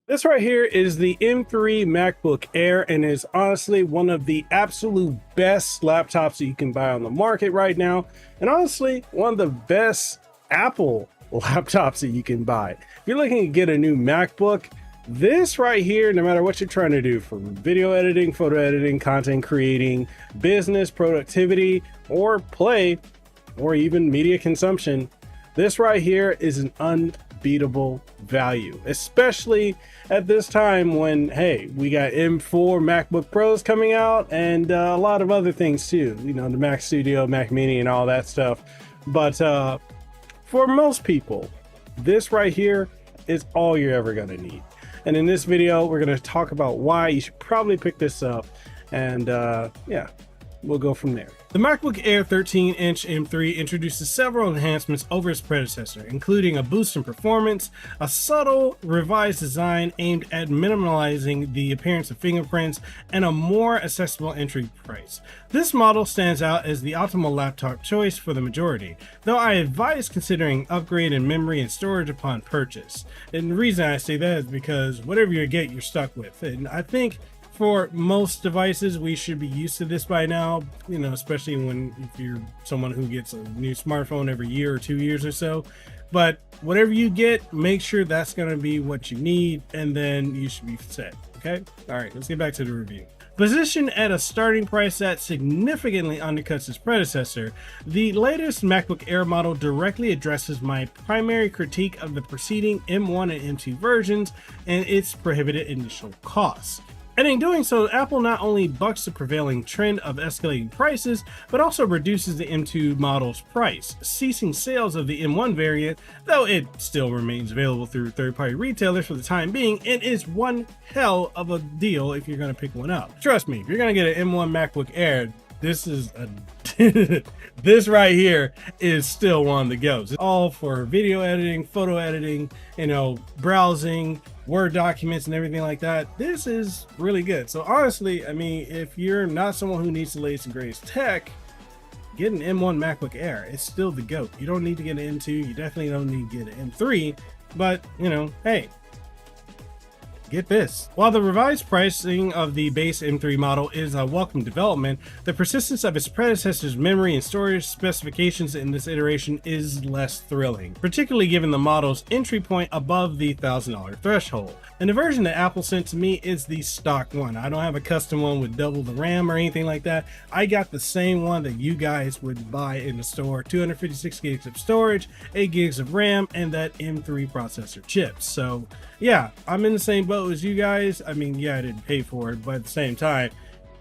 This right here is the M3 MacBook Air and is honestly one of the absolute best laptops that you can buy on the market right now. And honestly, one of the best Apple laptops that you can buy. If you're looking to get a new MacBook, this right here, no matter what you're trying to do, from video editing, photo editing, content creating, business, productivity, or play, or even media consumption, this right here is an unbeatable value, especially at this time when, hey, we got M4 MacBook Pros coming out and a lot of other things too, you know, the Mac Studio, Mac Mini, and all that stuff. But for most people, this right here is all you're ever going to need. And in this video, we're going to talk about why you should probably pick this up. And yeah, we'll go from there. The MacBook Air 13-inch M3 introduces several enhancements over its predecessor, including a boost in performance, a subtle revised design aimed at minimalizing the appearance of fingerprints, and a more accessible entry price. This model stands out as the optimal laptop choice for the majority, though I advise considering upgrade in memory and storage upon purchase. And the reason I say that is because whatever you get, you're stuck with. And I think for most devices, we should be used to this by now, you know, especially if you're someone who gets a new smartphone every year or 2 years or so. But whatever you get, make sure that's going to be what you need, and then you should be set. Okay. All right, let's get back to the review. Positioned at a starting price that significantly undercuts its predecessor, the latest MacBook Air model directly addresses my primary critique of the preceding M1 and M2 versions and its prohibitive initial costs. And in doing so, Apple not only bucks the prevailing trend of escalating prices, but also reduces the M2 model's price, ceasing sales of the M1 variant, though it still remains available through third-party retailers for the time being, and is one hell of a deal if you're going to pick one up. Trust me, if you're going to get an M1 MacBook Air, this is a this right here is still one of the goes. It's all for video editing, photo editing, you know, browsing, Word documents, and everything like that. This is really good. So honestly, I mean, if you're not someone who needs the latest and greatest tech, get an M1 MacBook Air. It's still the GOAT. You don't need to get an M2. You definitely don't need to get an M3. But, you know, hey, get this. While the revised pricing of the base M3 model is a welcome development, the persistence of its predecessor's memory and storage specifications in this iteration is less thrilling, particularly given the model's entry point above the $1,000 threshold. And the version that Apple sent to me is the stock one. I don't have a custom one with double the RAM or anything like that. I got the same one that you guys would buy in the store, 256 gigs of storage, 8 gigs of RAM, and that M3 processor chips. So yeah, I'm in the same boat as you guys. I mean, yeah, I didn't pay for it, but at the same time,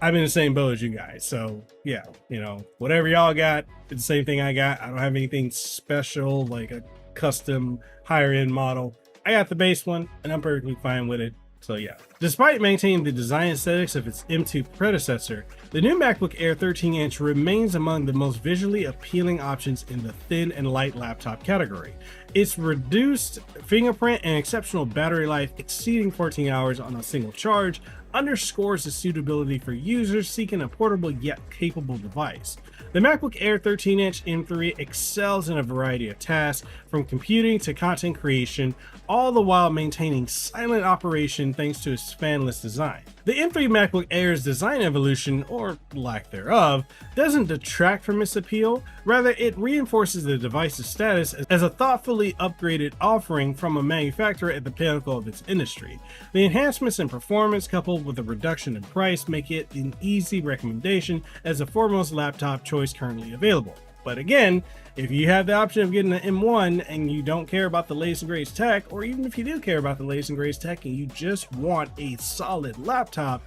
I'm in the same boat as you guys. So yeah, you know, whatever y'all got, it's the same thing I got. I don't have anything special like a custom higher end model. I got the base one and I'm perfectly fine with it. So yeah, despite maintaining the design aesthetics of its M2 predecessor, the new MacBook Air 13-inch remains among the most visually appealing options in the thin and light laptop category. Its reduced fingerprint and exceptional battery life exceeding 14 hours on a single charge underscores its suitability for users seeking a portable yet capable device. The MacBook Air 13-inch M3 excels in a variety of tasks, from computing to content creation, all the while maintaining silent operation thanks to its fanless design. The M3 MacBook Air's design evolution, or lack thereof, doesn't detract from its appeal, rather it reinforces the device's status as a thoughtfully upgraded offering from a manufacturer at the pinnacle of its industry. The enhancements in performance coupled with a reduction in price make it an easy recommendation as the foremost laptop choice currently available. But again, if you have the option of getting an M1 and you don't care about the latest and greatest tech, or even if you do care about the latest and greatest tech and you just want a solid laptop,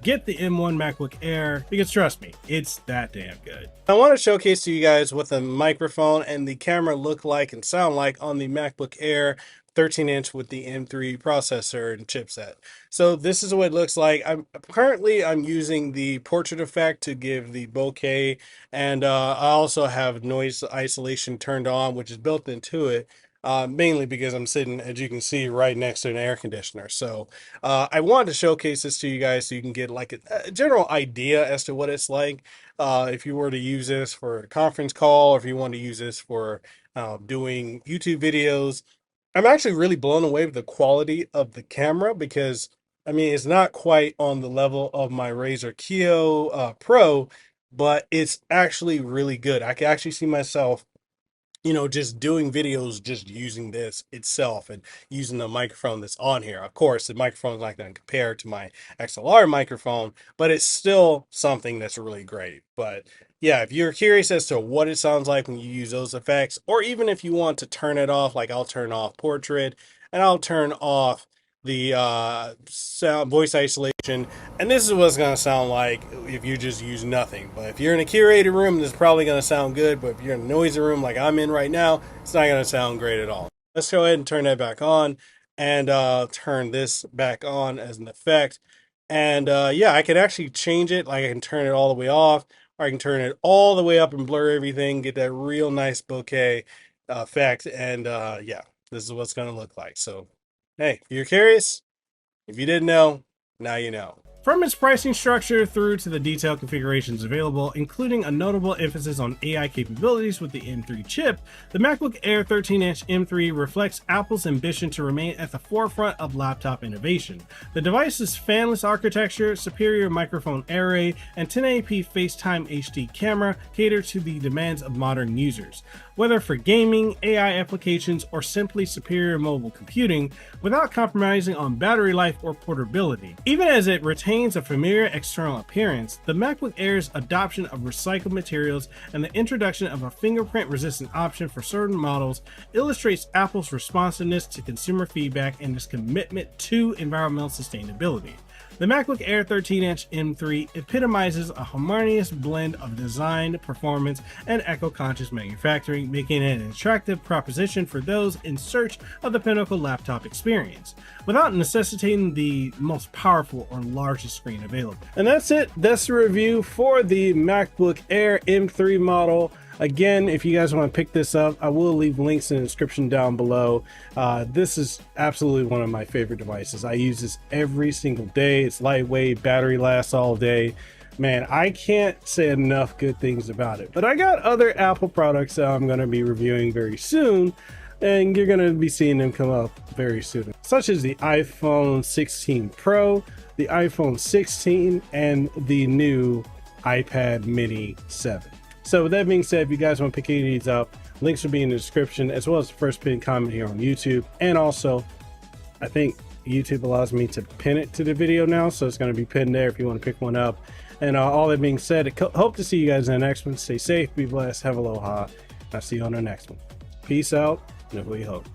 get the M1 MacBook Air, because trust me, it's that damn good. I want to showcase to you guys what the microphone and the camera look like and sound like on the MacBook Air 13-inch with the M3 processor and chipset. So this is what it looks like. I'm using the portrait effect to give the bokeh, and I also have noise isolation turned on, which is built into it. Mainly because I'm sitting, as you can see, right next to an air conditioner. So I wanted to showcase this to you guys so you can get like a general idea as to what it's like if you were to use this for a conference call, or if you want to use this for doing YouTube videos. I'm actually really blown away with the quality of the camera because I mean it's not quite on the level of my Razer Kio Pro, but it's actually really good. I can actually see myself, just doing videos, just using this itself and using the microphone that's on here. Of course, the microphone is not going to compare to my XLR microphone, but it's still something that's really great. But yeah, if you're curious as to what it sounds like when you use those effects, or even if you want to turn it off, like I'll turn off portrait and I'll turn off the sound voice isolation, and this is what it's going to sound like if you just use nothing. But if you're in a curated room, it's probably going to sound good, but if you're in a noisy room like I'm in right now, it's not going to sound great at all. Let's go ahead and turn that back on, and turn this back on as an effect. And yeah, I can actually change it. Like I can turn it all the way off, or I can turn it all the way up and blur everything, get that real nice bokeh effect. And yeah, this is what it's going to look like. So hey, if you're curious, if you didn't know, now you know. From its pricing structure through to the detailed configurations available, including a notable emphasis on AI capabilities with the M3 chip, the MacBook Air 13-inch M3 reflects Apple's ambition to remain at the forefront of laptop innovation. The device's fanless architecture, superior microphone array, and 1080p FaceTime HD camera cater to the demands of modern users. Whether for gaming, AI applications, or simply superior mobile computing, without compromising on battery life or portability. Even as it retains a familiar external appearance, the MacBook Air's adoption of recycled materials and the introduction of a fingerprint-resistant option for certain models illustrates Apple's responsiveness to consumer feedback and its commitment to environmental sustainability. The MacBook Air 13-inch M3 epitomizes a harmonious blend of design, performance, and eco-conscious manufacturing, making it an attractive proposition for those in search of the pinnacle laptop experience, without necessitating the most powerful or largest screen available. And that's it. That's the review for the MacBook Air M3 model. Again, if you guys want to pick this up, I will leave links in the description down below. This is absolutely one of my favorite devices. I use this every single day. It's lightweight, battery lasts all day. Man, I can't say enough good things about it. But I got other Apple products that I'm going to be reviewing very soon, and you're going to be seeing them come up very soon, such as the iPhone 16 Pro, the iPhone 16, and the new iPad Mini 7. So with that being said, if you guys want to pick any of these up, links will be in the description, as well as the first pinned comment here on YouTube. And also, I think YouTube allows me to pin it to the video now, so it's going to be pinned there if you want to pick one up. And all that being said, hope to see you guys in the next one. Stay safe, be blessed, have aloha. I'll see you on the next one. Peace out, and we hope.